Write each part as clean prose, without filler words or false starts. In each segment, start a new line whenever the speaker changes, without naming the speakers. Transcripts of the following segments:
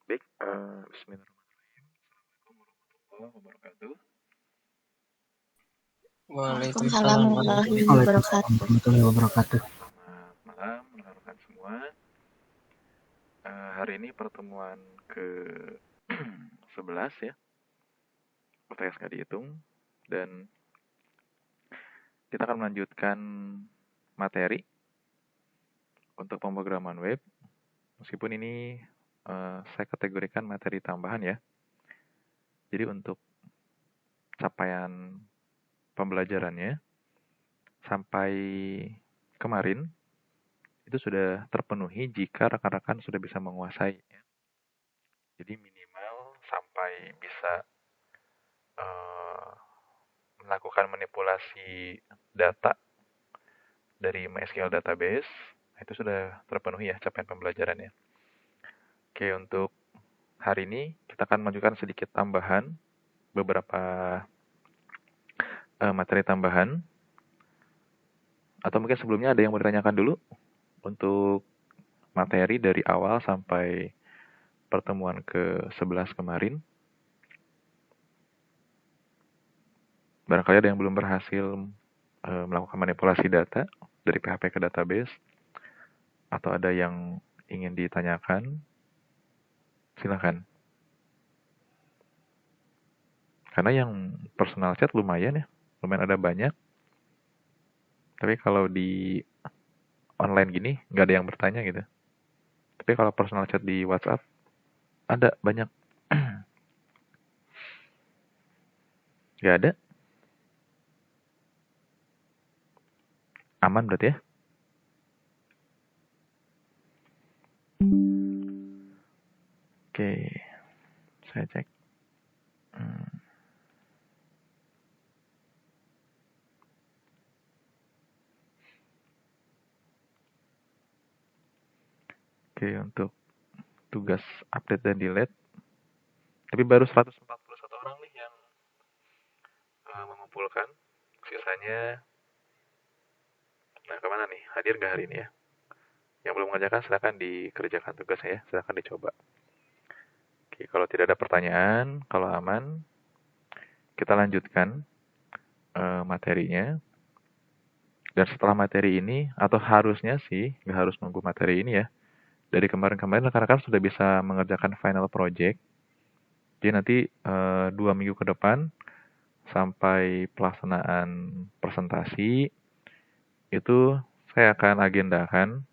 Baik, bismillahirrahmanirrahim. Assalamualaikum warahmatullahi wabarakatuh.
Waalaikumsalam warahmatullahi
Waalaikumsalam
wabarakatuh.
warahmatullahi wabarakatuh.
Selamat malam rekan-rekan semua. Hari ini pertemuan ke 11 ya, UTS nggak dihitung, dan kita akan melanjutkan materi untuk pemrograman web. Meskipun ini saya kategorikan materi tambahan ya. Jadi untuk capaian pembelajarannya sampai kemarin itu sudah terpenuhi jika rekan-rekan sudah bisa menguasai. Jadi minimal sampai bisa melakukan manipulasi data dari MySQL database, itu sudah terpenuhi ya capaian pembelajarannya. Oke, untuk hari ini kita akan menunjukkan sedikit tambahan, beberapa materi tambahan. Atau mungkin sebelumnya ada yang mau ditanyakan dulu untuk materi dari awal sampai pertemuan ke-11 kemarin. Barangkali ada yang belum berhasil melakukan manipulasi data dari PHP ke database, atau ada yang ingin ditanyakan, silakan. Karena yang personal chat lumayan ada banyak. Tapi kalau di online gini, nggak ada yang bertanya gitu. Tapi kalau personal chat di WhatsApp, ada banyak. Nggak ada? Aman berarti ya? Oke, saya cek. Oke, untuk tugas update dan delete. Tapi baru 141 orang nih yang mengumpulkan. Sisanya, nah kemana nih? Hadir nggak hari ini ya? Yang belum mengerjakan silakan dikerjakan tugasnya ya, silakan dicoba. Oke, kalau tidak ada pertanyaan, kalau aman, kita lanjutkan materinya. Dan setelah materi ini, atau harusnya sih, nggak harus nunggu materi ini ya. Dari kemarin-kemarin rekan-rekan sudah bisa mengerjakan final project. Jadi nanti 2 minggu ke depan, sampai pelaksanaan presentasi, itu saya akan agendakan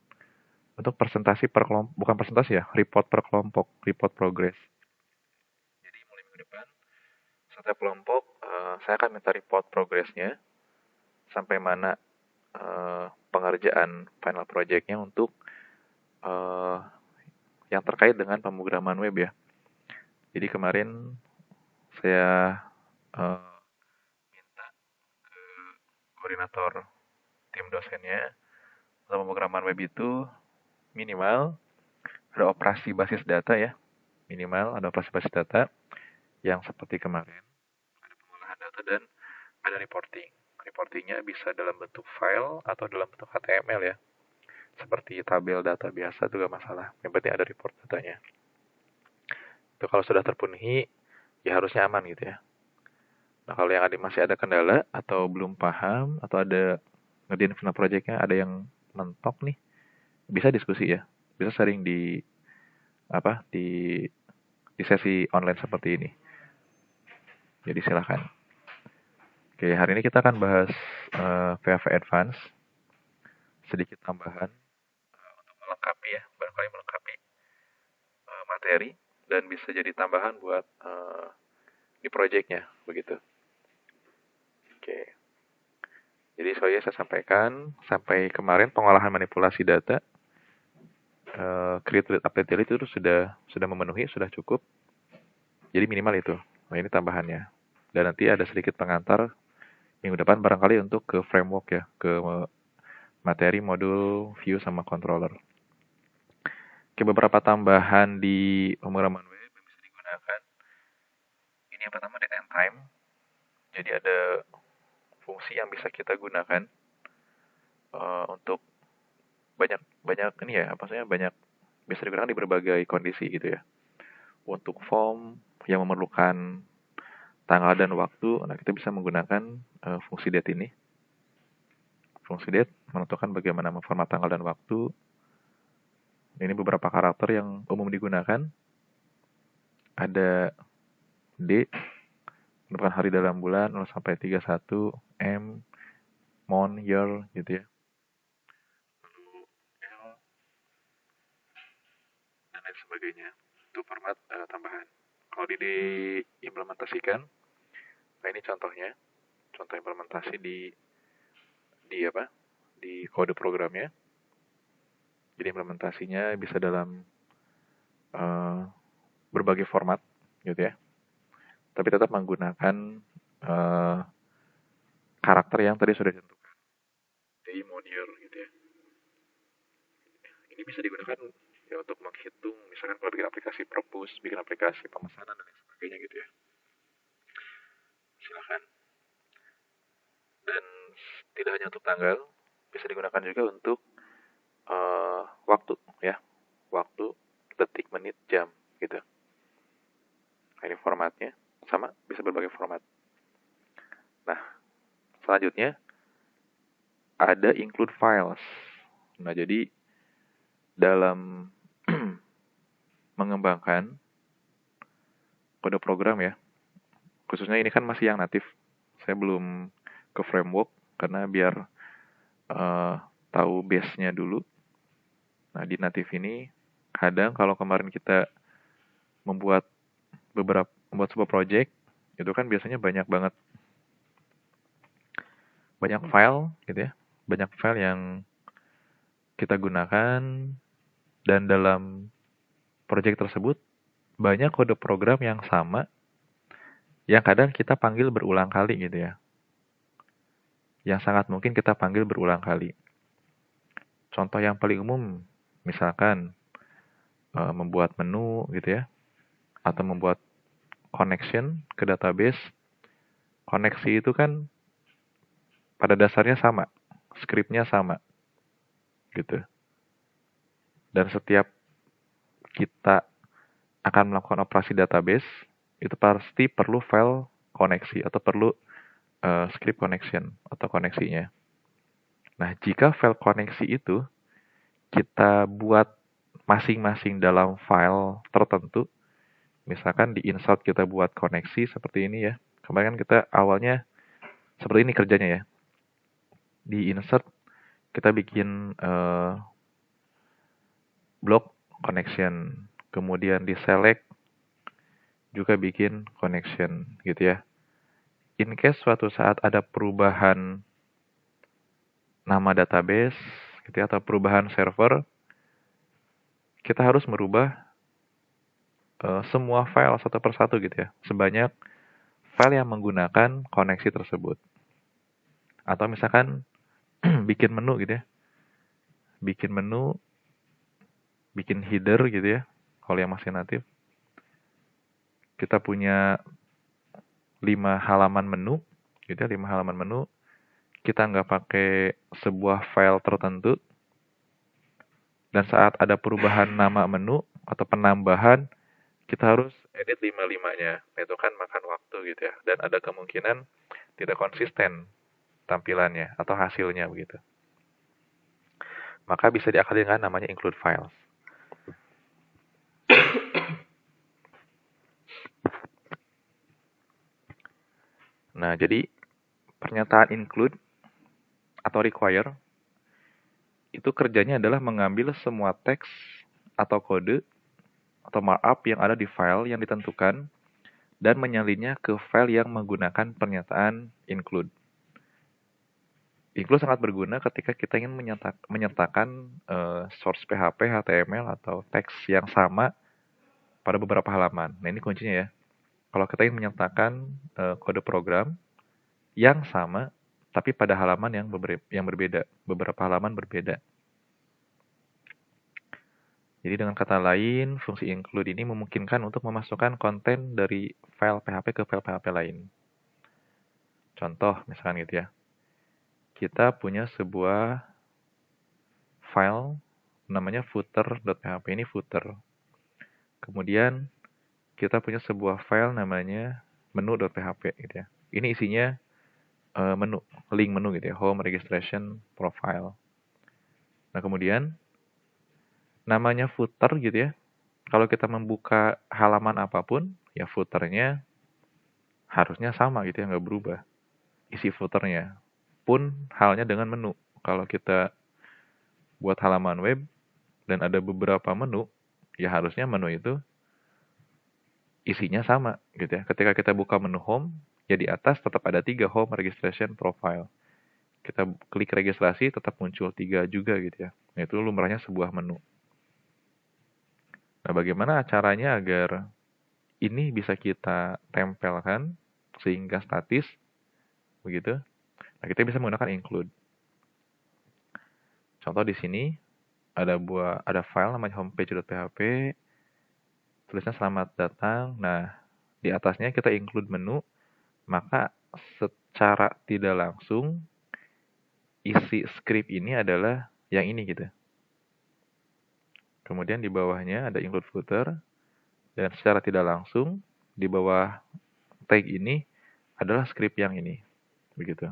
untuk presentasi per kelompok, bukan presentasi ya, report per kelompok, report progress. Jadi mulai minggu depan, setiap kelompok saya akan minta report progressnya, sampai mana pengerjaan final project-nya untuk yang terkait dengan pemrograman web ya. Jadi kemarin saya minta ke koordinator tim dosennya, untuk pemrograman web itu minimal ada operasi basis data ya. Minimal ada operasi basis data yang seperti kemarin. Ada pengolahan data dan ada reporting. Reportingnya bisa dalam bentuk file atau dalam bentuk HTML ya. Seperti tabel data biasa juga masalah. Yang penting ada report datanya. Itu kalau sudah terpenuhi, ya harusnya aman gitu ya. Nah kalau yang masih ada kendala atau belum paham atau ada ngerjain final project-nya ada yang mentok nih, bisa diskusi ya. Bisa sharing di di sesi online seperti ini. Jadi silahkan. Oke, hari ini kita akan bahas PHP Advance. Sedikit tambahan untuk melengkapi ya, barangkali melengkapi materi dan bisa jadi tambahan buat di project-nya begitu. Oke. Jadi saya sampaikan sampai kemarin pengolahan manipulasi data create, read, update, delete itu sudah memenuhi, sudah cukup. Jadi minimal itu. Nah ini tambahannya. Dan nanti ada sedikit pengantar minggu depan barangkali untuk ke framework ya, ke materi modul view sama controller. Oke, beberapa tambahan di pemrograman web yang bisa digunakan. Ini yang pertama date and time. Jadi ada fungsi yang bisa kita gunakan untuk banyak ini ya, maksudnya banyak bisa digunakan di berbagai kondisi gitu ya. untuk form yang memerlukan tanggal dan waktu, nah kita bisa menggunakan fungsi date ini. Fungsi date menentukan bagaimana memformat tanggal dan waktu. Ini beberapa karakter yang umum digunakan. Ada D, menentukan hari dalam bulan 0 sampai 31, M, month, year, gitu ya. L, dan lain sebagainya. Itu format tambahan. Kalau diimplementasikan, nah ini contohnya. Contoh implementasi di kode programnya. Jadi implementasinya bisa dalam berbagai format gitu ya. Tapi tetap menggunakan karakter yang tadi sudah ditentukan. Day, month, year gitu ya. Ini bisa digunakan ya untuk menghitung misalkan kalau bikin aplikasi propose, bikin aplikasi pemesanan dan lain sebagainya gitu ya. Silakan. Dan tidak hanya untuk tanggal, bisa digunakan juga untuk waktu ya. Waktu, detik, menit, jam gitu. Nah, ini formatnya sama, bisa berbagai format. Nah, selanjutnya ada include files. Nah, jadi dalam mengembangkan kode program ya, khususnya ini kan masih yang natif. Saya belum ke framework karena biar tahu base-nya dulu. Nah, di natif ini kadang kalau kemarin kita membuat sebuah project, itu kan biasanya banyak file gitu ya. Banyak file yang kita gunakan, dan dalam project tersebut banyak kode program yang sama yang kadang kita panggil berulang kali gitu ya. Yang sangat mungkin kita panggil berulang kali. Contoh yang paling umum, misalkan membuat menu gitu ya, atau membuat connection ke database. Koneksi itu kan pada dasarnya sama, scriptnya sama gitu. Dan setiap kita akan melakukan operasi database, itu pasti perlu file koneksi atau perlu script connection atau koneksinya. Nah, jika file koneksi itu kita buat masing-masing dalam file tertentu, misalkan di insert kita buat koneksi seperti ini ya. Kemarin kan kita awalnya seperti ini kerjanya ya. Di insert kita bikin block connection, kemudian di select juga bikin connection gitu ya. In case suatu saat ada perubahan nama database gitu ya, atau perubahan server, kita harus merubah semua file satu persatu gitu ya, sebanyak file yang menggunakan koneksi tersebut. Atau misalkan bikin menu gitu ya, bikin menu, bikin header gitu ya, kalau yang masih natif. Kita punya 5 halaman menu gitu ya, 5 halaman menu. Kita nggak pakai sebuah file tertentu, dan saat ada perubahan nama menu atau penambahan, kita harus edit 5-5-nya. Itu kan makan waktu gitu ya, dan ada kemungkinan tidak konsisten tampilannya atau hasilnya begitu. Maka bisa diakali dengan namanya include files. Nah, jadi pernyataan include atau require itu kerjanya adalah mengambil semua teks atau kode atau markup yang ada di file yang ditentukan dan menyalinnya ke file yang menggunakan pernyataan include. Include sangat berguna ketika kita ingin menyertakan source PHP, HTML, atau teks yang sama pada beberapa halaman. Nah, ini kuncinya ya. Kalau kita ingin menyertakan kode program yang sama, tapi pada halaman yang berbeda, beberapa halaman berbeda. Jadi dengan kata lain, fungsi include ini memungkinkan untuk memasukkan konten dari file PHP ke file PHP lain. Contoh, misalkan gitu ya. Kita punya sebuah file namanya footer.php, ini footer. Kemudian kita punya sebuah file namanya menu.php gitu ya. Ini isinya menu, link menu gitu ya, home, registration, profile. Nah, kemudian namanya footer gitu ya. Kalau kita membuka halaman apapun, ya footernya harusnya sama gitu ya, nggak berubah. Isi footernya. Pun halnya dengan menu. Kalau kita buat halaman web dan ada beberapa menu, ya harusnya menu itu isinya sama gitu ya. Ketika kita buka menu home, ya di atas tetap ada 3, home, registration, profile. Kita klik registrasi, tetap muncul 3 juga gitu ya. Nah, itu lumrahnya sebuah menu. Nah, bagaimana caranya agar ini bisa kita tempelkan sehingga statis, begitu? Nah, kita bisa menggunakan include. Contoh di sini ada file namanya homepage.php, tulisnya selamat datang. Nah, di atasnya kita include menu, maka secara tidak langsung isi script ini adalah yang ini gitu. Kemudian di bawahnya ada include footer, dan secara tidak langsung di bawah tag ini adalah script yang ini, begitu.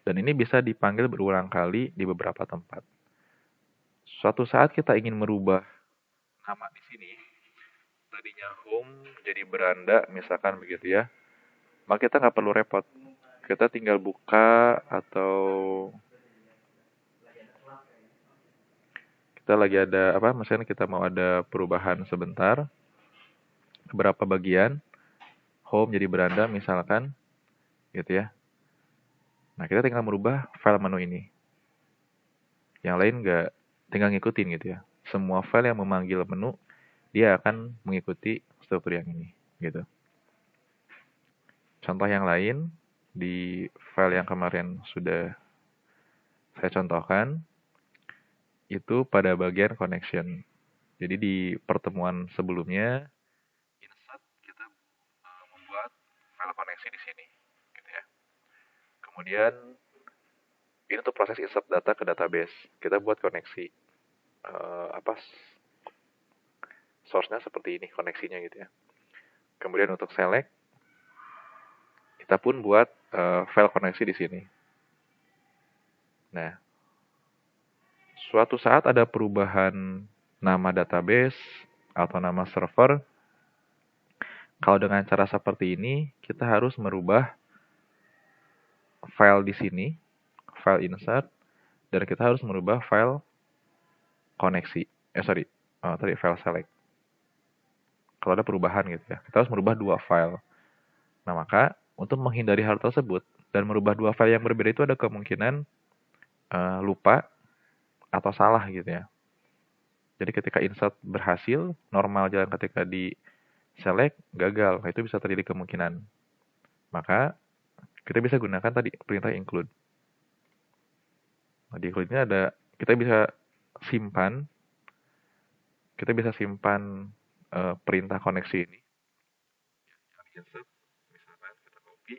Dan ini bisa dipanggil berulang kali di beberapa tempat. Suatu saat kita ingin merubah nama di sini, tadinya home jadi beranda, misalkan begitu ya, maka kita nggak perlu repot. Kita tinggal buka atau kita lagi ada apa, misalnya kita mau ada perubahan sebentar, beberapa bagian, home jadi beranda misalkan, gitu ya. Nah, kita tinggal merubah file menu ini. Yang lain nggak, tinggal ngikutin gitu ya. Semua file yang memanggil menu, dia akan mengikuti struktur yang ini, gitu. Contoh yang lain, di file yang kemarin sudah saya contohkan, itu pada bagian connection. Jadi di pertemuan sebelumnya, insert kita membuat file koneksi di sini, gitu ya. Kemudian ini tuh proses insert data ke database. Kita buat koneksi source-nya seperti ini, koneksinya gitu ya. Kemudian untuk select, kita pun buat file koneksi di sini. Nah, suatu saat ada perubahan nama database atau nama server, kalau dengan cara seperti ini, kita harus merubah file di sini, file insert, dan kita harus merubah file koneksi. File select. Kalau ada perubahan gitu ya, kita harus merubah 2 file. Nah, maka untuk menghindari hal tersebut dan merubah 2 file yang berbeda itu ada kemungkinan lupa atau salah gitu ya. Jadi ketika insert berhasil, normal jalan, ketika di select gagal. Nah, itu bisa terjadi kemungkinan. Maka kita bisa gunakan tadi perintah include. Nah, di include ini ada, kita bisa simpan perintah koneksi ini. Insert, misalkan kita copy,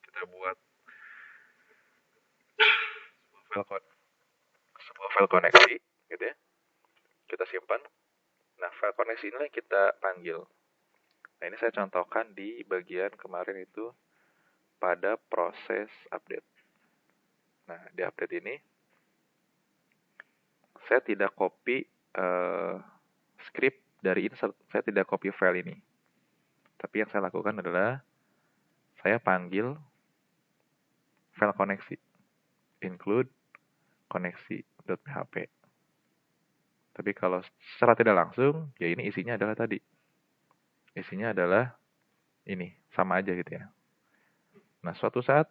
kita buat sebuah file koneksi, gitu ya. Kita simpan. Nah, file koneksi inilah yang kita panggil. Nah, ini saya contohkan di bagian kemarin itu pada proses update. Nah, di update ini saya tidak copy script dari insert, saya tidak copy file ini. Tapi yang saya lakukan adalah saya panggil file koneksi, include koneksi.php. Tapi kalau secara tidak langsung, ya ini isinya adalah tadi. Isinya adalah ini, sama aja gitu ya. Nah, suatu saat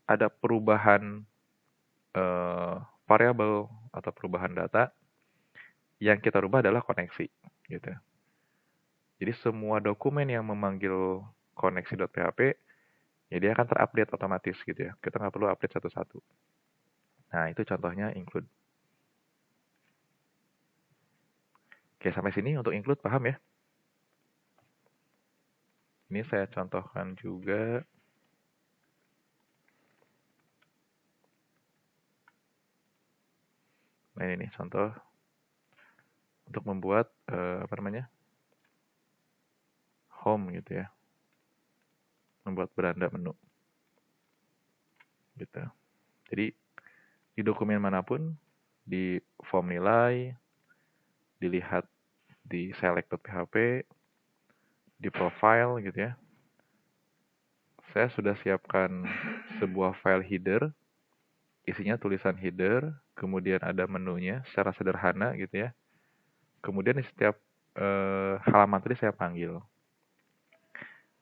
ada perubahan variabel atau perubahan data, yang kita rubah adalah koneksi, gitu. Jadi semua dokumen yang memanggil koneksi.php, ya dia akan terupdate otomatis gitu ya. Kita nggak perlu update satu-satu. Nah, itu contohnya include. Oke, sampai sini untuk include paham ya? Ini saya contohkan juga. Nah, ini nih contoh untuk membuat home gitu ya, membuat beranda menu gitu. Jadi di dokumen manapun, di form nilai, dilihat di select.php, di profile gitu ya. Saya sudah siapkan sebuah file header, isinya tulisan header, kemudian ada menunya secara sederhana gitu ya. Kemudian di setiap halaman tadi saya panggil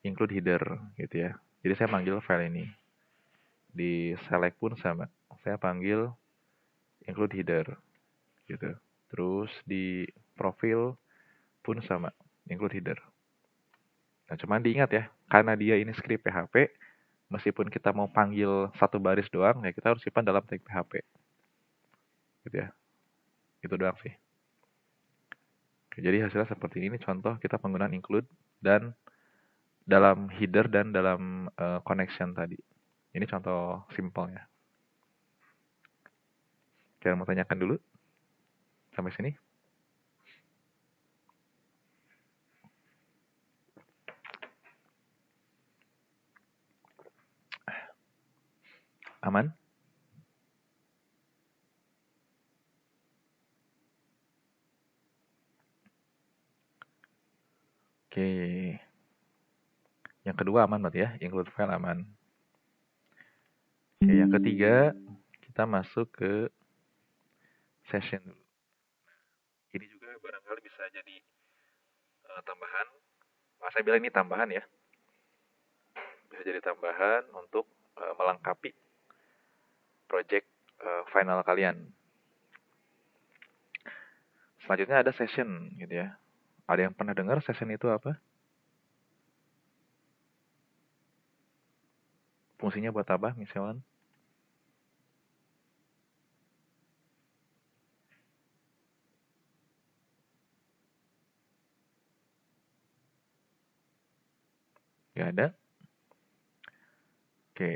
include header gitu ya. Jadi saya panggil file ini. Di select pun sama. Saya panggil include header gitu. Terus di profil pun sama, include header. Nah, cuman diingat ya, karena dia ini script PHP, meskipun kita mau panggil satu baris doang, ya kita harus simpan dalam tag PHP. Gitu ya. Itu doang sih. Oke, jadi hasilnya seperti ini contoh kita penggunaan include dan dalam header dan dalam connection tadi. Ini contoh simpelnya. Kalian mau tanyakan dulu? Sampai sini? Aman? Oke. Yang kedua aman berarti ya, include file aman. Oke, yang ketiga, kita masuk ke session dulu. Ini juga barangkali bisa jadi tambahan. Saya bilang ini tambahan ya. Bisa jadi tambahan untuk melengkapi project final kalian. Selanjutnya ada session gitu ya. Ada yang pernah dengar session itu apa? Fungsinya buat apa misalnya? Gak ada? Oke.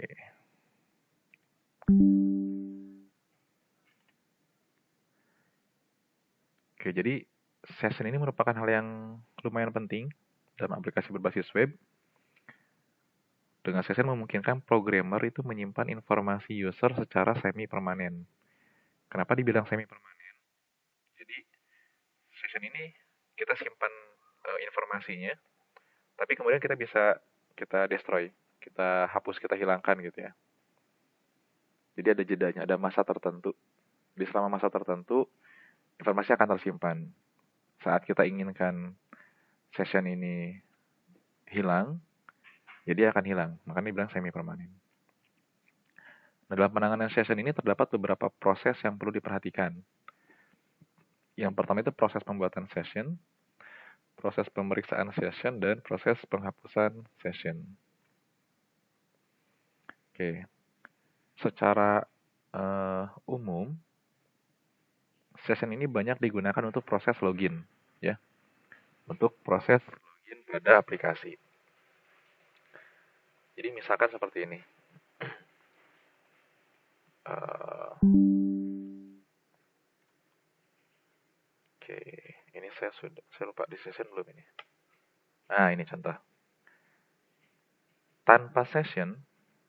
Oke, jadi session ini merupakan hal yang lumayan penting dalam aplikasi berbasis web. Dengan session memungkinkan programmer itu menyimpan informasi user secara semi-permanen. Kenapa dibilang semi-permanen? Jadi, session ini kita simpan informasinya, tapi kemudian kita destroy, kita hapus, kita hilangkan gitu ya. Jadi ada jedanya, ada masa tertentu. Di selama masa tertentu, informasi akan tersimpan. Saat kita inginkan session ini hilang, jadi akan hilang. Makanya dibilang semi-permanen. Nah, dalam penanganan session ini terdapat beberapa proses yang perlu diperhatikan. Yang pertama itu proses pembuatan session, proses pemeriksaan session, dan proses penghapusan session. Oke. Secara umum, session ini banyak digunakan untuk proses login, ya. Untuk proses login pada aplikasi. Jadi misalkan seperti ini. Oke, ini saya lupa di session belum ini. Nah, ini contoh. Tanpa session,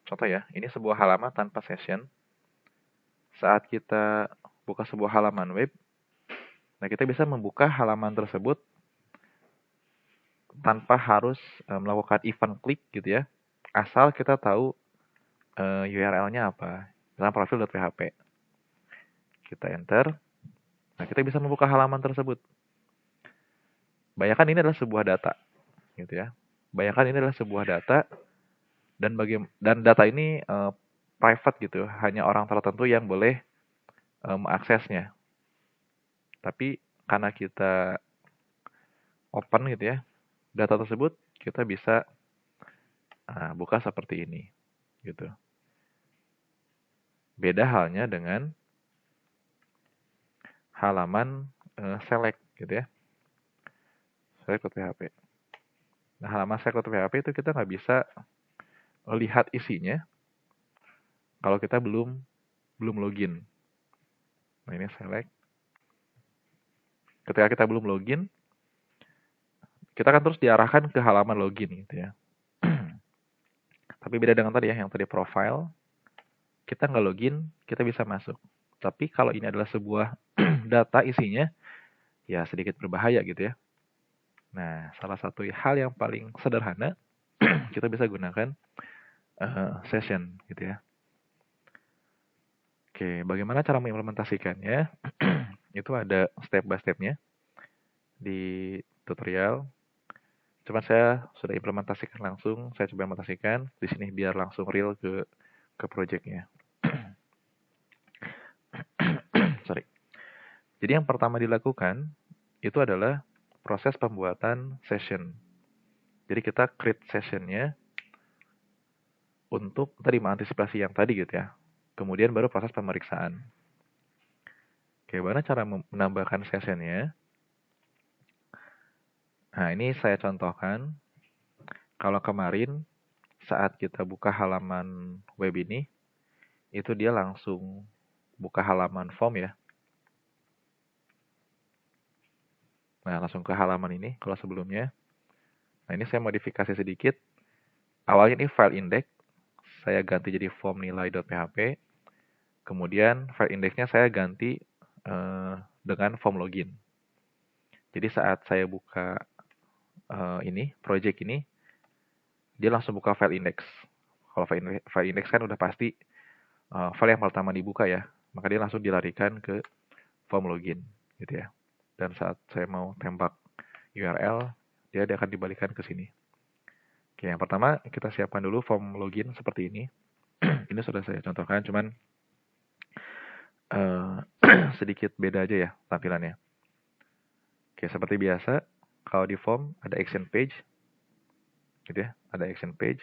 contoh ya, ini sebuah halaman tanpa session. Saat kita buka sebuah halaman web, nah kita bisa membuka halaman tersebut tanpa harus melakukan event klik gitu ya. Asal kita tahu URL-nya apa. Misalnya profil.php. Kita enter. Nah, kita bisa membuka halaman tersebut. Bayangkan ini adalah sebuah data, gitu ya. Bayangkan ini adalah sebuah data dan data ini private gitu, hanya orang tertentu yang boleh mengaksesnya. Tapi karena kita open gitu ya, data tersebut kita bisa buka seperti ini, gitu. Beda halnya dengan halaman select gitu ya. Select.php. Nah, halaman select.php itu kita nggak bisa lihat isinya kalau kita belum login. Nah, ini select. Ketika kita belum login, kita akan terus diarahkan ke halaman login gitu ya. Tapi beda dengan tadi ya, yang tadi profile, kita nggak login, kita bisa masuk. Tapi kalau ini adalah sebuah data isinya, ya sedikit berbahaya gitu ya. Nah, salah satu hal yang paling sederhana, kita bisa gunakan session gitu ya. Oke, bagaimana cara mengimplementasikannya? Itu ada step by stepnya di tutorial. Cuman saya sudah implementasikan langsung, saya coba implementasikan di sini biar langsung real ke projectnya. Sorry. Jadi yang pertama dilakukan itu adalah proses pembuatan session. Jadi kita create sessionnya untuk tadi mengantisipasi yang tadi gitu ya. Kemudian baru proses pemeriksaan. Bagaimana cara menambahkan sessionnya? Nah, ini saya contohkan. Kalau kemarin saat kita buka halaman web ini, itu dia langsung buka halaman form ya. Nah, langsung ke halaman ini kalau sebelumnya. Nah, ini saya modifikasi sedikit. Awalnya ini file index, saya ganti jadi form nilai.php. Kemudian file indexnya saya ganti dengan form login. Jadi saat saya buka ini, project ini, dia langsung buka file index. Kalau file index kan udah pasti file yang pertama dibuka ya, maka dia langsung dilarikan ke form login gitu ya. Dan saat saya mau tembak URL, dia akan dibalikan ke sini. Oke, yang pertama kita siapkan dulu form login seperti ini. Ini sudah saya contohkan, cuman sedikit beda aja ya tampilannya. Oke, seperti biasa, kalau di form ada action page, gitu ya, ada action page.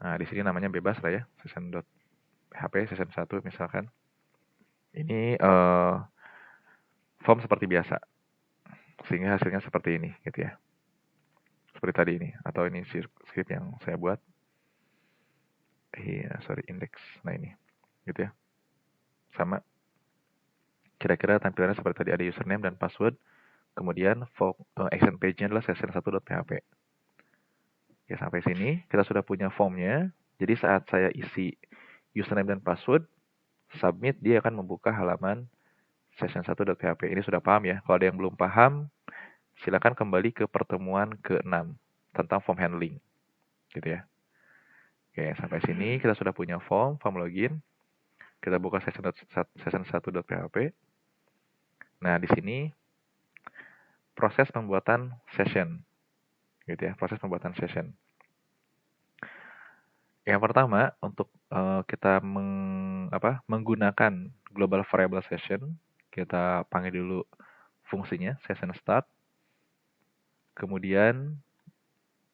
Nah, di sini namanya bebas lah ya, session.php, session 1 misalkan. Ini form seperti biasa, sehingga hasilnya seperti ini, gitu ya. Seperti tadi ini, atau ini script yang saya buat. Index. Nah ini, gitu ya. Sama. Kira-kira tampilannya seperti tadi, ada username dan password. Kemudian action page-nya adalah session1.php. Ya, sampai sini kita sudah punya formnya. Jadi saat saya isi username dan password, submit, dia akan membuka halaman session1.php. Ini sudah paham ya. Kalau ada yang belum paham, silakan kembali ke pertemuan ke-6 tentang form handling. Gitu ya. Oke, sampai sini kita sudah punya form login. Kita buka session1.php. Nah, di sini proses pembuatan session. Gitu ya, proses pembuatan session. Yang pertama, untuk kita menggunakan global variable session, kita panggil dulu fungsinya session start. Kemudian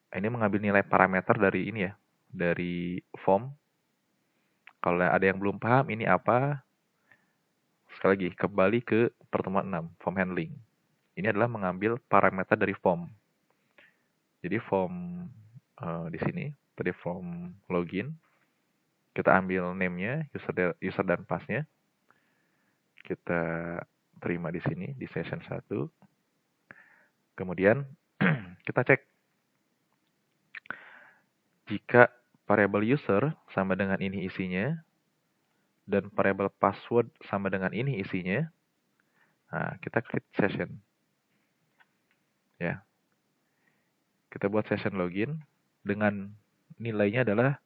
ini mengambil nilai parameter dari ini ya, dari form. Kalau ada yang belum paham ini apa, sekali lagi kembali ke pertemuan 6, form handling. Ini adalah mengambil parameter dari form. Jadi form di sini, tadi form login, kita ambil name-nya, user dan pass-nya. Kita terima di sini, di session 1. Kemudian kita cek jika variable user sama dengan ini isinya, dan variable password sama dengan ini isinya, nah kita create session. Ya. Kita buat session login dengan nilainya adalah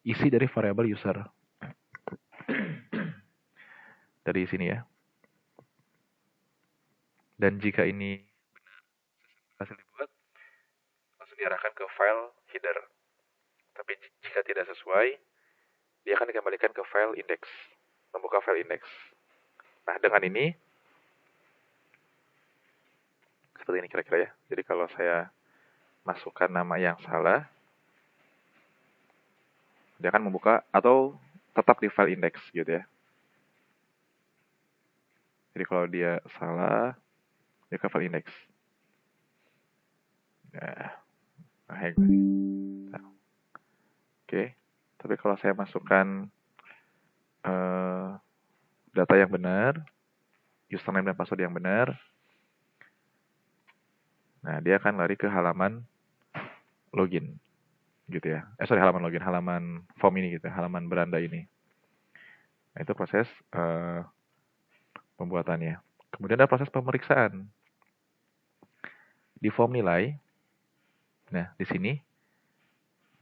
isi dari variable user. Dari sini ya. Dan jika ini hasil dibuat, langsung diarahkan ke file header. Tapi jika tidak sesuai, dia akan dikembalikan ke file index. Membuka file index. Nah, dengan ini, seperti ini kira-kira ya. Jadi kalau saya masukkan nama yang salah, dia akan membuka atau tetap di file index gitu ya. Jadi kalau dia salah, dia ke file index. Oke. Tapi kalau saya masukkan data yang benar, username dan password yang benar, Nah, dia akan lari ke halaman login gitu ya. Halaman login, halaman form ini gitu, halaman beranda ini. Nah, itu proses pembuatannya. Kemudian ada proses pemeriksaan. Di form nilai, nah di sini,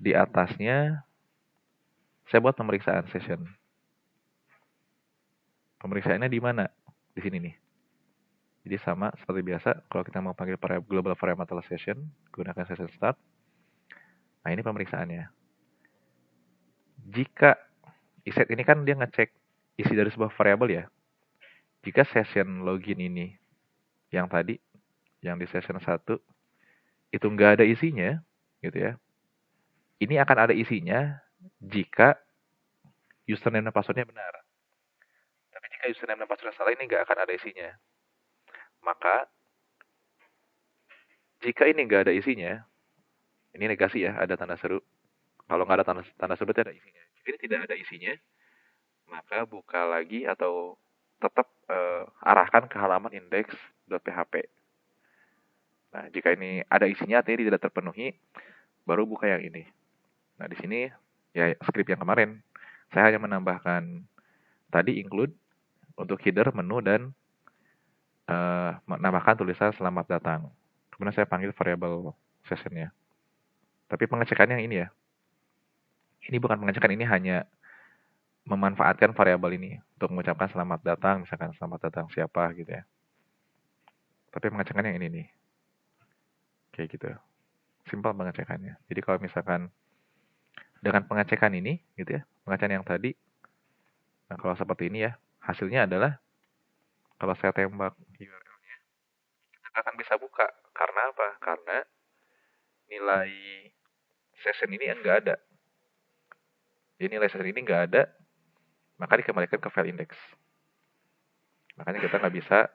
di atasnya, saya buat pemeriksaan session. Pemeriksaannya di mana? Di sini nih. Jadi sama seperti biasa, kalau kita mau panggil global variable session, gunakan session start. Nah, ini pemeriksaannya. Jika iset ini kan dia ngecek isi dari sebuah variabel ya. Jika session login ini yang tadi, yang di session 1, itu nggak ada isinya, gitu ya. Ini akan ada isinya jika username dan passwordnya benar. Tapi jika username dan passwordnya salah, ini nggak akan ada isinya. Maka, jika ini nggak ada isinya, ini negasi ya, ada tanda seru. Kalau nggak ada tanda seru, berarti ada isinya. Jika ini tidak ada isinya, maka buka lagi atau tetap arahkan ke halaman index.php. Nah, jika ini ada isinya, artinya tidak terpenuhi, baru buka yang ini. Nah, di sini ya script yang kemarin, saya hanya menambahkan tadi include untuk header, menu, dan menambahkan tulisan selamat datang. Kemudian saya panggil variable sessionnya. Tapi pengecekannya yang ini ya. Ini bukan pengecekan, ini hanya memanfaatkan variabel ini untuk mengucapkan selamat datang, misalkan selamat datang siapa gitu ya. Tapi pengecekannya yang ini nih. Kayak gitu. Simpel pengecekannya. Jadi kalau misalkan dengan pengecekan ini gitu ya, pengecekan yang tadi, nah kalau seperti ini ya, hasilnya adalah kalau saya tembak URL-nya, kita akan bisa buka. Karena apa? Karena nilai session ini enggak ada. Jadi nilai session ini enggak ada, maka dikembalikan ke file index. Makanya kita nggak bisa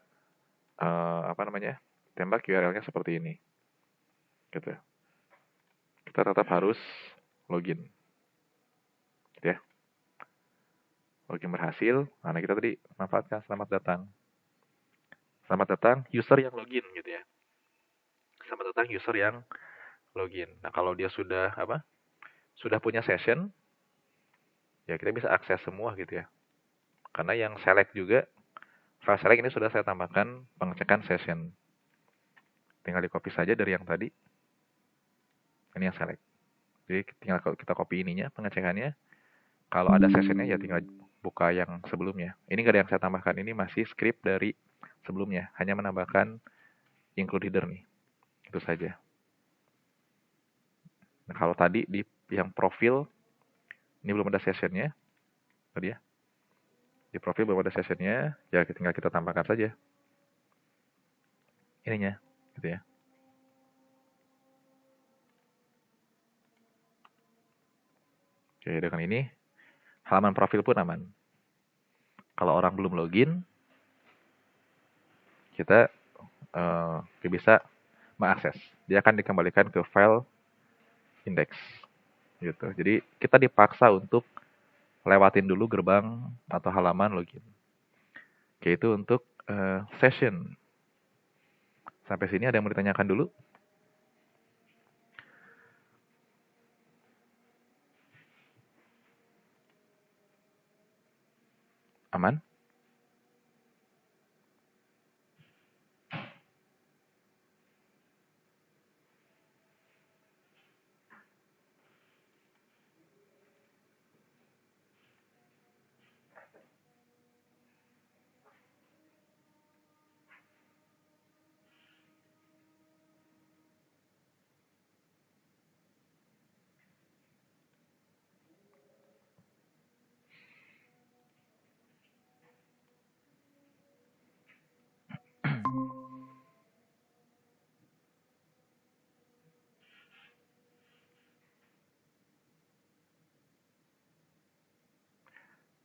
tembak URL-nya seperti ini. Gitu. Kita tetap harus login. Gitu ya. Login berhasil. Nah, kita tadi manfaatkan selamat datang. Selamat datang user yang login gitu ya. Selamat datang user yang login. Nah, kalau dia sudah sudah punya session, ya kita bisa akses semua gitu ya. Karena yang select juga, file select ini sudah saya tambahkan pengecekan session. Tinggal di copy saja dari yang tadi. Ini yang select. Jadi tinggal kita copy ininya, pengecekannya. Kalau ada sessionnya ya tinggal buka yang sebelumnya. Ini nggak ada yang saya tambahkan. Ini masih script dari sebelumnya. Hanya menambahkan include header nih. Itu saja. Nah, kalau tadi di yang profil, ini belum ada sessionnya. Tadi ya. Di profil belum ada sessionnya. Ya tinggal kita tambahkan saja. Ininya. Gitu ya. Oke, dengan ini, halaman profil pun aman. Kalau orang belum login, kita bisa mengakses. Dia akan dikembalikan ke file index. Gitu. Jadi kita dipaksa untuk lewatin dulu gerbang atau halaman login. Oke, itu untuk session. Sampai sini ada yang mau ditanyakan dulu? Aman?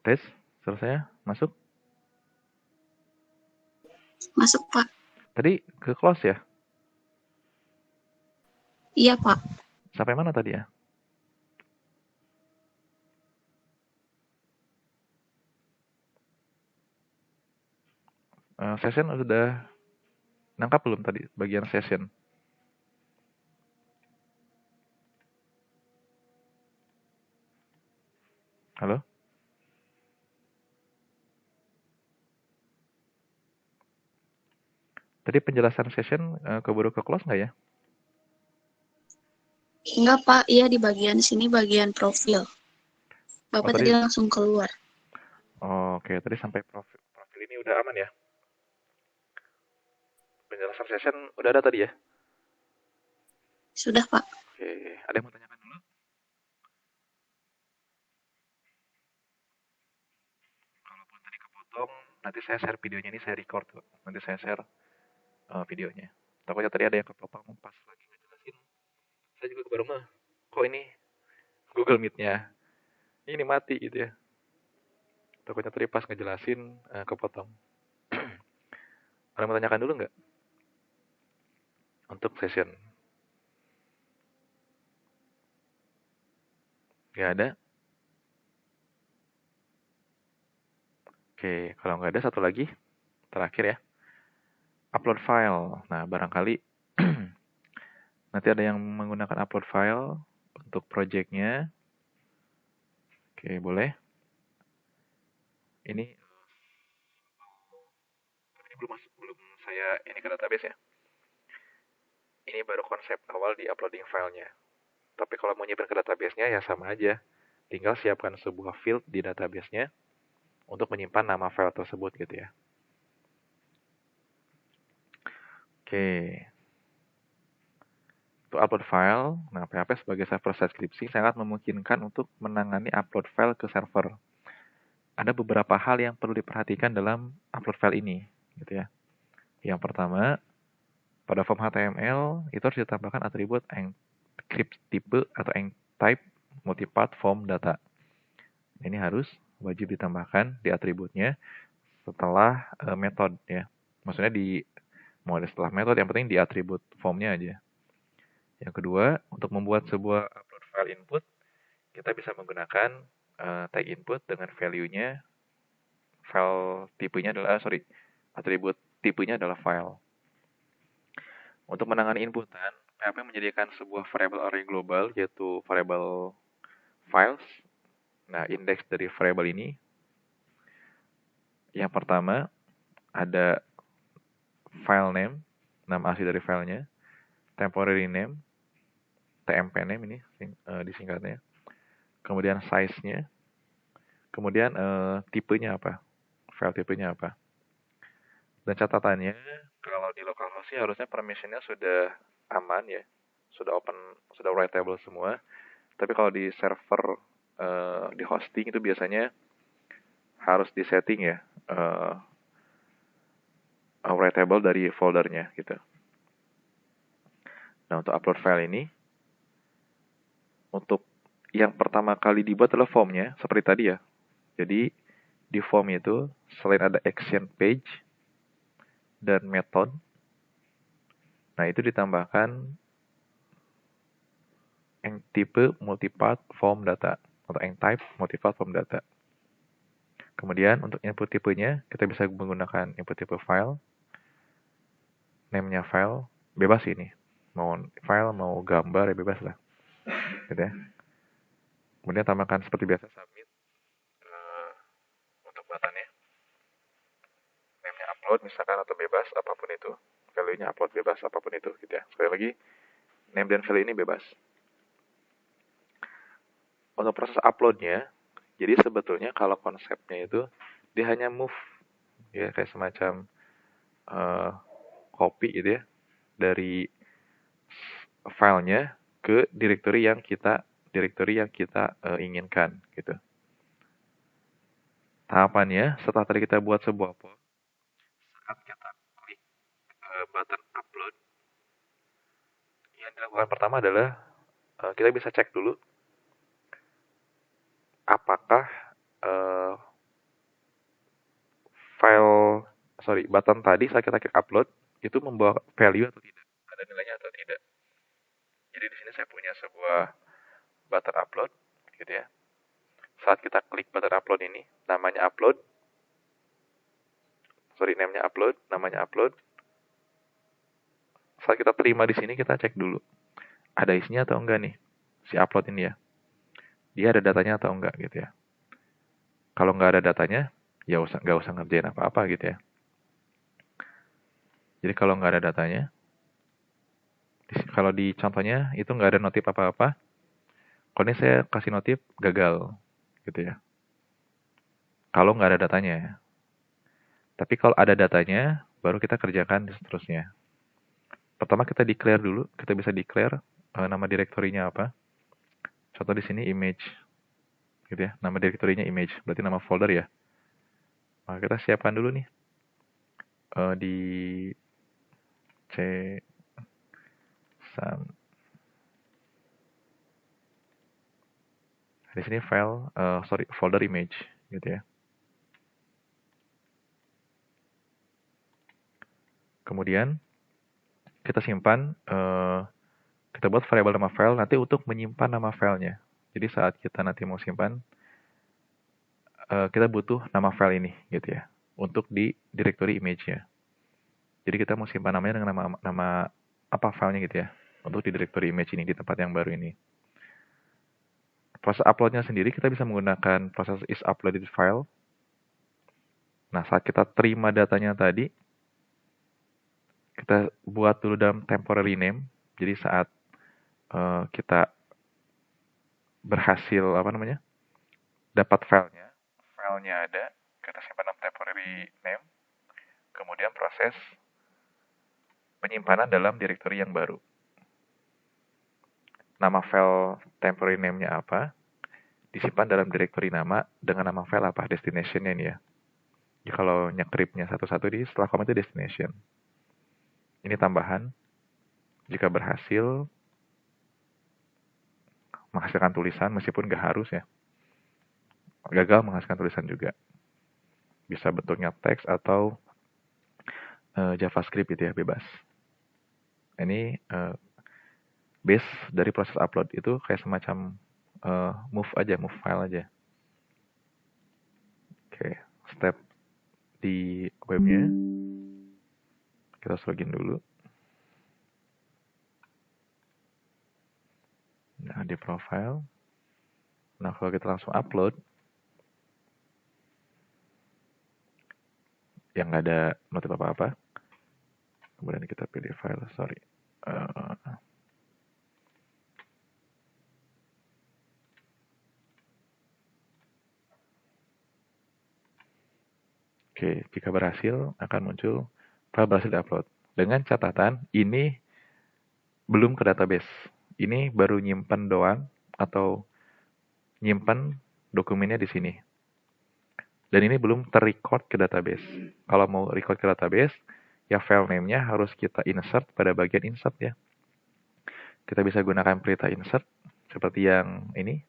Tes, selesai? Masuk?
Masuk, Pak.
Tadi ke close ya?
Iya, Pak.
Sampai mana tadi ya? Session sudah nangkap belum tadi bagian session? Halo? Tadi penjelasan session keburu ke close nggak ya?
Enggak, Pak. Iya, di bagian sini bagian profil.
Oh
Bapak tadi
tadi,
langsung keluar.
oke, tadi sampai profil ini udah aman ya? Penjelasan session udah ada tadi ya?
Sudah, Pak.
Oke, ada yang mau tanyakan dulu? Kalaupun tadi kepotong, nanti saya share videonya ini, saya record tuh. Nanti saya share videonya. Takutnya tadi ada yang kepotong pas lagi ngejelasin. Saya juga baru mah, kok ini Google Meet-nya ini mati gitu ya. Takutnya tadi pas ngejelasin kepotong. Ada yang mau tanyakan dulu nggak untuk session? Nggak ada? Oke, kalau nggak ada satu lagi, terakhir ya. Upload file. Nah, barangkali nanti ada yang menggunakan upload file untuk project-nya. Oke, boleh. Ini belum saya ini ke database ya. Ini baru konsep awal di uploading filenya. Tapi kalau mau nyimpen ke database-nya ya sama aja. Tinggal siapkan sebuah field di database-nya untuk menyimpan nama file tersebut gitu ya. Oke. Untuk upload file, nah PHP sebagai server subskripsi sangat memungkinkan untuk menangani upload file ke server. Ada beberapa hal yang perlu diperhatikan dalam upload file ini, gitu ya. Yang pertama, pada form HTML itu harus ditambahkan atribut encrypt type atau type multipart form data. Ini harus wajib ditambahkan di atributnya setelah method ya. Maksudnya mau setelah method, yang penting di atribut formnya aja. Yang kedua, untuk membuat sebuah upload file input, kita bisa menggunakan tag input dengan value-nya, file tipenya adalah, atribut tipenya adalah file. Untuk menangani inputan, PHP menyediakan sebuah variable array global, yaitu variable files. Nah, indeks dari variable ini, yang pertama, ada file name, nama asli dari filenya, temporary name, tmp name ini disingkatnya, kemudian size-nya, kemudian tipenya apa, file tipenya apa. Dan catatannya, kalau di localhost sih harusnya permission-nya sudah aman ya, sudah open, sudah writable semua. Tapi kalau di server, di hosting itu biasanya harus disetting ya, writable dari foldernya gitu. Nah, untuk upload file ini, untuk yang pertama kali dibuat adalah formnya, seperti tadi ya. Jadi, di form itu, selain ada action page dan method, nah itu ditambahkan type multipart form data, atau type multipart form data. Kemudian, untuk input tipenya, kita bisa menggunakan input tipe file, name-nya file, bebas ini. Mau file, mau gambar, ya bebas lah. Gitu ya. Kemudian tambahkan seperti biasa submit untuk button-nya. Name-nya upload misalkan, atau bebas, apapun itu. Value-nya upload bebas, apapun itu. Gitu ya. Sekali lagi, name dan value ini bebas. Untuk proses upload-nya, jadi sebetulnya kalau konsepnya itu, dia hanya move. Ya, kayak semacam copy gitu ya. Dari filenya ke directory yang kita inginkan gitu. Tahapannya, setelah tadi kita buat sebuah form, saat kita klik button upload, yang dilakukan pertama adalah kita bisa cek dulu apakah uh, button tadi saat kita klik upload itu membawa value atau tidak, ada nilainya atau tidak. Jadi di sini saya punya sebuah button upload, gitu ya. Saat kita klik button upload ini, namanya upload, name-nya upload, namanya upload. Saat kita terima di sini, kita cek dulu ada isinya atau enggak nih si upload ini ya. Dia ada datanya atau enggak gitu ya. Kalau nggak ada datanya, ya nggak usah ngerjain apa-apa gitu ya. Jadi kalau nggak ada datanya, kalau di contohnya itu nggak ada notif apa-apa, kalau ini saya kasih notif gagal gitu ya. Kalau nggak ada datanya. Tapi kalau ada datanya, baru kita kerjakan seterusnya. Pertama kita declare dulu, kita bisa declare nama direktorinya apa. Contoh di sini image, gitu ya. Nama direktorinya image, berarti nama folder ya. Maka kita siapkan dulu nih di C Sam. Di sini file, folder image, gitu ya. Kemudian kita simpan, kita buat variabel nama file nanti untuk menyimpan nama filenya. Jadi saat kita nanti mau simpan, kita butuh nama file ini, gitu ya, untuk di directory image-nya. Jadi kita mau simpan namanya dengan nama apa filenya gitu ya, untuk di directory image ini, di tempat yang baru ini. Proses uploadnya sendiri kita bisa menggunakan proses is uploaded file. Nah, saat kita terima datanya tadi, kita buat dulu dalam temporary name. Jadi saat kita berhasil dapat filenya ada, kita simpan dalam temporary name. Kemudian proses penyimpanan dalam directory yang baru. Nama file temporary name-nya apa? Disimpan dalam directory nama dengan nama file apa? Destination-nya ini ya. Jadi kalau nyekripnya satu-satu di setelah koma itu destination. Ini tambahan. Jika berhasil menghasilkan tulisan, meskipun nggak harus ya. Gagal menghasilkan tulisan juga. Bisa bentuknya teks atau JavaScript itu ya, bebas. Ini base dari proses upload itu kayak semacam move file aja. Oke, step di webnya. Kita login dulu. Nah, di profile. Nah, kalau kita langsung upload, yang nggak ada notif apa-apa. Kemudian kita pilih file, sorry. Oke, jika berhasil akan muncul file berhasil diupload. Dengan catatan, ini belum ke database. Ini baru nyimpen doang atau nyimpen dokumennya di sini. Dan ini belum terrecord ke database. Kalau mau record ke database, ya file name-nya harus kita insert pada bagian insert ya. Kita bisa gunakan perintah insert seperti yang ini.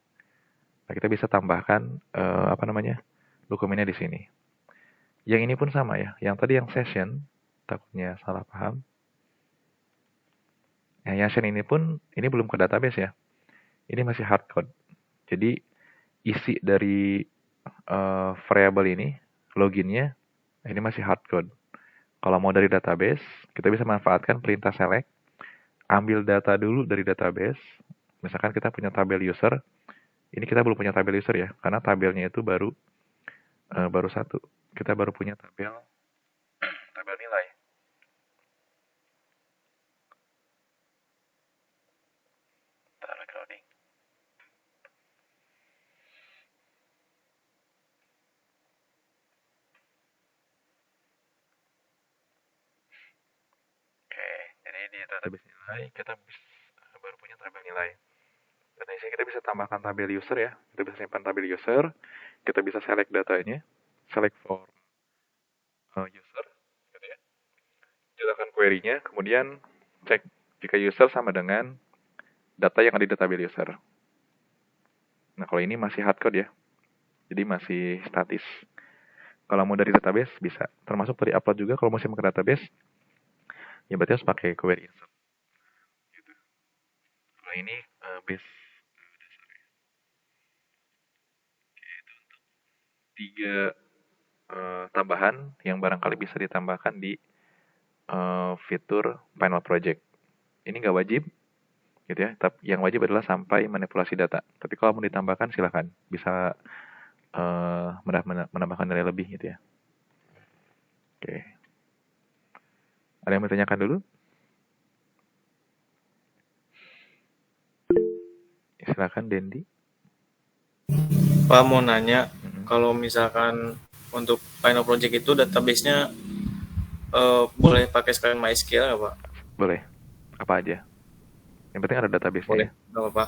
Nah, kita bisa tambahkan dokumennya di sini. Yang ini pun sama ya. Yang tadi yang session, takutnya salah paham. Nah, yang session ini pun ini belum ke database ya. Ini masih hardcode. Jadi isi dari variable ini, loginnya, ini masih hardcode. Kalau mau dari database, kita bisa manfaatkan perintah select, ambil data dulu dari database. Misalkan kita punya tabel user, ini kita belum punya tabel user ya, karena tabelnya itu baru satu. Kita baru punya tabel nilai. Recording. Oke, jadi di database nilai kita baru punya tabel nilai. Dan di sini kita bisa tambahkan tabel user ya. Kita bisa simpan tabel user. Kita bisa select datanya. Select for user. Gitu ya. Jalankan query-nya. Kemudian cek jika user sama dengan data yang ada di tabel user. Nah, kalau ini masih hardcode ya. Jadi masih statis. Kalau mau dari database bisa. Termasuk dari upload juga kalau mau simpan ke database. Ya berarti harus pakai query insert. Gitu. Kalau ini base tiga tambahan yang barangkali bisa ditambahkan di fitur Final Project. Ini nggak wajib, gitu ya. Tapi yang wajib adalah sampai manipulasi data. Tapi kalau mau ditambahkan silahkan, bisa menambahkan nilai lebih gitu ya. Oke. Ada yang mau ditanyakan dulu? Silakan Dendi.
Pak mau nanya, kalau misalkan untuk final project itu database-nya boleh pakai sekalian MySQL nggak Pak?
Boleh. Apa aja. Yang penting ada database-nya
Boleh,
ya.
nggak apa-apa.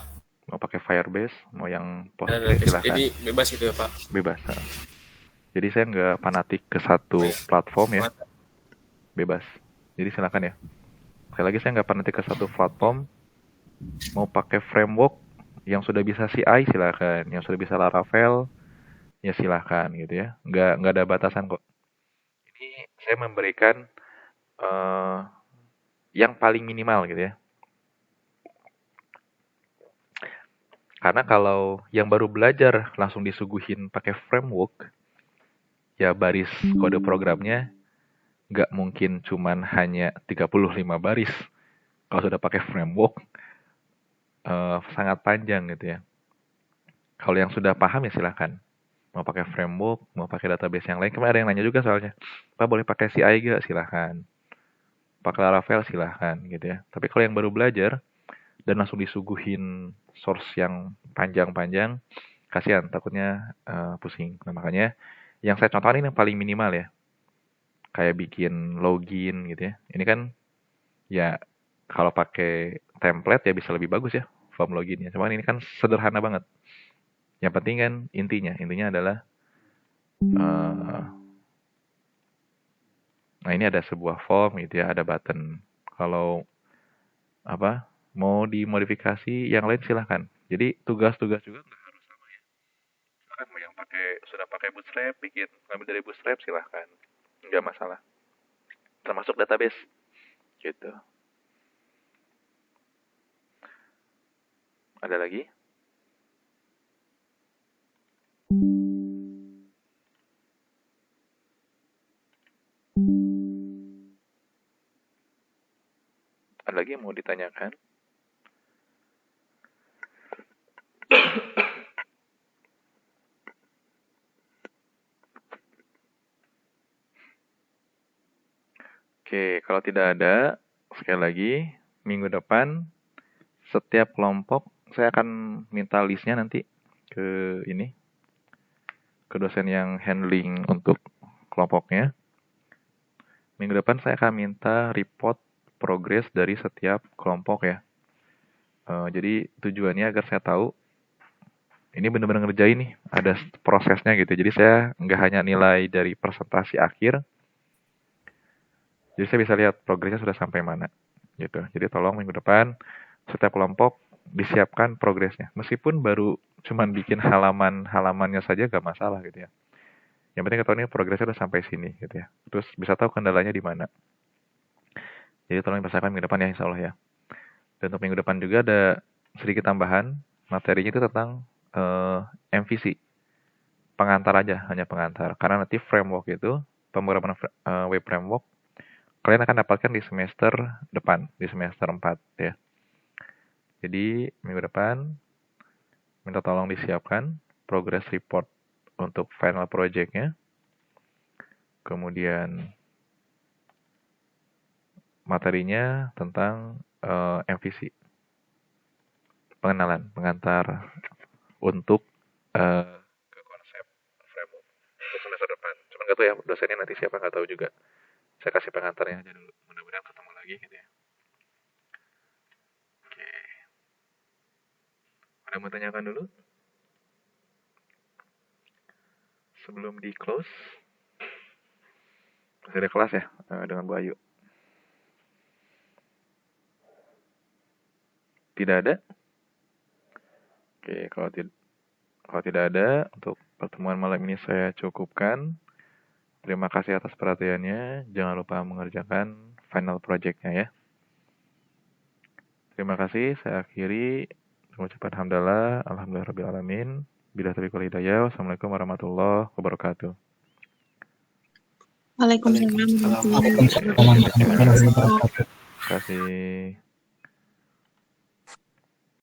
Mau pakai Firebase, mau yang
Ada
Postgres
database.
silahkan.
Jadi bebas gitu ya Pak?
Bebas. Jadi saya nggak fanatik ke satu platform ya. Bebas. Jadi silakan ya. Sekali lagi saya nggak fanatik ke satu platform. Mau pakai framework yang sudah bisa CI silakan, yang sudah bisa Laravel ya silakan gitu ya. Nggak ada batasan kok. Ini saya memberikan yang paling minimal gitu ya. Karena kalau yang baru belajar langsung disuguhin pakai framework, ya baris kode programnya nggak mungkin cuman hanya 35 baris. Kalau sudah pakai framework, sangat panjang gitu ya. Kalau yang sudah paham ya silahkan. Mau pakai framework, mau pakai database yang lain. Kemarin ada yang nanya juga soalnya, Pak boleh pakai CI gak? Silahkan. Pakai Laravel silahkan gitu ya. Tapi kalau yang baru belajar dan langsung disuguhin source yang panjang-panjang, kasihan, takutnya pusing. Nah makanya yang saya contohin yang paling minimal ya. Kayak bikin login gitu ya. Ini kan ya kalau pakai template ya bisa lebih bagus ya form loginnya. Cuman ini kan sederhana banget. Yang penting kan intinya adalah nah ini ada sebuah form gitu ya, ada button. Kalau mau dimodifikasi yang lain silahkan. Jadi tugas-tugas juga nggak harus sama ya. Silahkan mau yang sudah pakai Bootstrap, ngambil dari Bootstrap silahkan. Nggak masalah. Termasuk database. Gitu. Ada lagi? Ada lagi yang mau ditanyakan? Oke, kalau tidak ada, sekali lagi, minggu depan, setiap kelompok, saya akan minta listnya nanti ke dosen yang handling untuk kelompoknya. Minggu depan saya akan minta report progress dari setiap kelompok ya. Jadi tujuannya agar saya tahu, ini benar-benar ngerjain nih, ada prosesnya gitu. Jadi saya nggak hanya nilai dari presentasi akhir, jadi saya bisa lihat progresnya sudah sampai mana gitu. Jadi tolong minggu depan setiap kelompok disiapkan progresnya. Meskipun baru cuman bikin halamannya saja gak masalah gitu ya. Yang penting ketahuan ini progresnya udah sampai sini gitu ya. Terus bisa tahu kendalanya di mana. Jadi tolong dipersiapkan minggu depan ya insya Allah ya. Dan untuk minggu depan juga ada sedikit tambahan. Materinya itu tentang MVC. Pengantar aja, hanya pengantar. Karena nanti framework itu, pemrograman web framework, kalian akan dapatkan di semester depan, di semester 4 ya. Jadi minggu depan minta tolong disiapkan progress report untuk final project-nya. Kemudian materinya tentang MVC. Pengantar untuk ke konsep framework untuk semester depan. Cuman nggak tahu ya dosennya nanti siapa, nggak tahu juga. Saya kasih pengantarnya aja dulu. Mudah-mudahan ketemu lagi gitu ya. Oke. Ada mau tanyakan dulu? Sebelum di close. Masih ada kelas ya dengan Bu Ayu. Tidak ada? Oke, kalau tidak ada, untuk pertemuan malam ini saya cukupkan. Terima kasih atas perhatiannya. Jangan lupa mengerjakan final project-nya ya. Terima kasih. Saya akhiri. Mengucapkan hamdalah. Alhamdulillahirrahmanirrahim. Bila taufiq wal hidayah. Wassalamualaikum warahmatullahi wabarakatuh.
Waalaikumsalam warahmatullahi wabarakatuh.
Terima kasih.